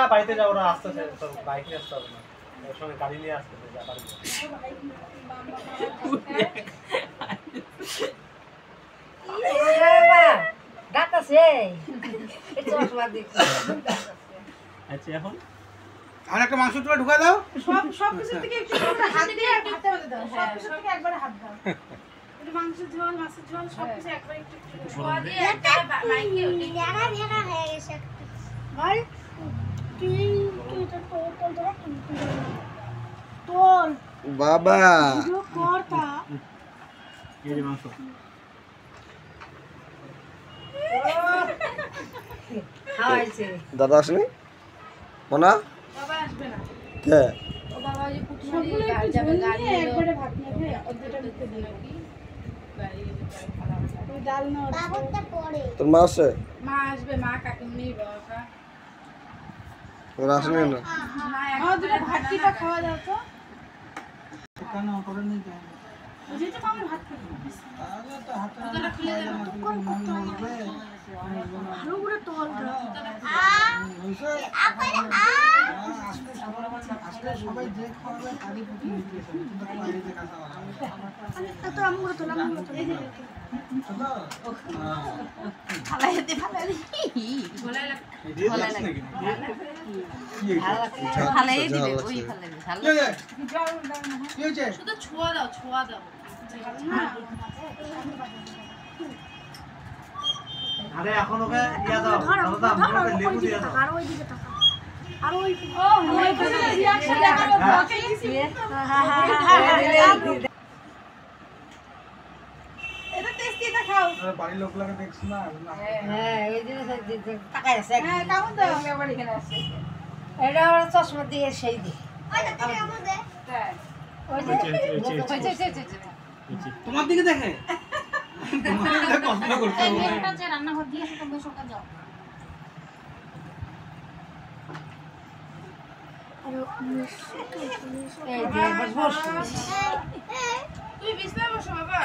বাড়িতে যা ওরা আসতেছে বাইক নিয়ে আসতে হবে না ওর সঙ্গে গাড়ি নিয়ে আসতেছে যা বাড়িতে আচ্ছা এখন আর একটা মাংস টুকরা ঢুকা দাও সব কিছু থেকে একটু হাত দিয়ে হাতে মধ্যে দাও সব কিছু থেকে একবারে হাত দাও একটু মাংসের ঝোল মাছের ঝোল সব কিছু একবারে একটু ছোয়া দিয়ে একটা মাইকে নেড়া নেড়া হয়ে গেছে ভাই তুই তো তোল বাবা করতা এই যে মাংস খাওয়াইছে দাদা আসেনি মনা বাবা আসবে না কে ও বাবা যে কুটুরি গাড়ি যাবে গাড়ি একবারে ভাত নিয়ে অর্ধেকটা দিতে দিল কি গাড়ি খাওয়া ওই ডাল না বাবুটা পড়ে তোর মা আসে মা আসবে মা কাকিমনি বাবা ওরা আসেনি না না এখন দুটো ভাতটা খাওয়া দাও তো কেন করে নিয়ে যায় বুঝিতে মামা ভাত খাবে তাহলে তো হাতে ওটা খুলে দাও তো কোন বলবে ভালো করে তোল দাও আজকে সবাই যে খাবে তারই প্রতি নির্দেশ কিন্তু বাইরে কাঁচা তো আমগুলো তোলা আমগুলো তোলা ফালাই দে ফালাই দে বলাই লাগ ফালাই লাগে ফালাই দিবে ওই ফালাই দে ভালো কি হয়েছে শুধু ছোঁয়া দাও আরে এখন ওকে দিয়া দাও দাদা আমাকে লেবু দিয়া দাও আর ওই দিকে তাকা আর ওই ওই দিকে রিঅ্যাকশন দেখাবো ওকে এটা টেস্টি এটা খাও বাড়ির লোকগুলোকে দেখছ না হ্যাঁ এই যে টাকা আছে হ্যাঁ কেমন দাও আমার এখানে আছে এটা ওরা চশমা দিয়ে সেই দি ওই দেখো কেমন দে ওই যে তোমার দিকে দেখে তোমার দিকে পছন্দ করতে হবে একটা যে রান্না ঘর দিয়ে সেটা বসে ওটা দাও এই যে বস তুই বিছানায় বসো বাবা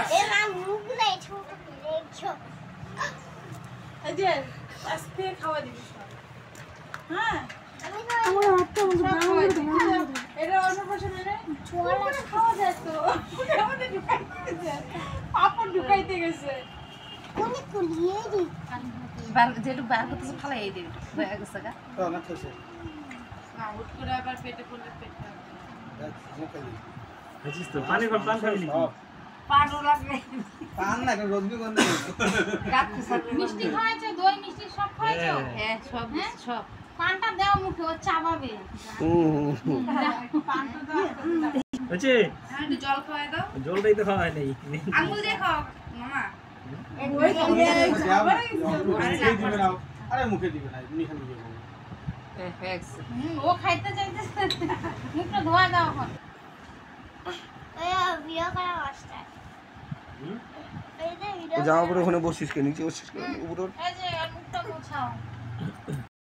এই যে আস্তে খাওয়া দিবি হ্যাঁ আমার হাতটা এটা অন্নপ্রাশন রে ছোয়ালা খাওয়া যায় তো আমাদের ঢুকাইতে যায় পাপড় ঢুকাইতে গেছে কোনি কুলিয়ে দি যেটু বার করতেছে ফালাই এই দিবি হয়ে গেছে গা না খেছে না হুট করে আবার পেটে পড়লে পেট বুঝিস তো পানি খাবি পাড়ো লাগবে পান না এখন রজনীগন্ধা রাত খুশা মিষ্টি খাওয়াইছো দই মিষ্টি সব খাওয়াইছো হ্যাঁ সব পানটা দাও মুখে ও চাবাবে পানটা দাও হচ্ছে হ্যাঁ একটু জল খাওয়াই দাও জলটাই তো খাওয়া নেই আঙ্গুল দিয়ে খাও মামা আরে মুখে দিবে না এমনি খালি দিয়ে ও খাইতে চাইতেছে মুখটা ধোয়া দাও এখন জামা পরে ওখানে বসিস কে নিচে বসিস কে উপরে এই যে মুখটা মোছাও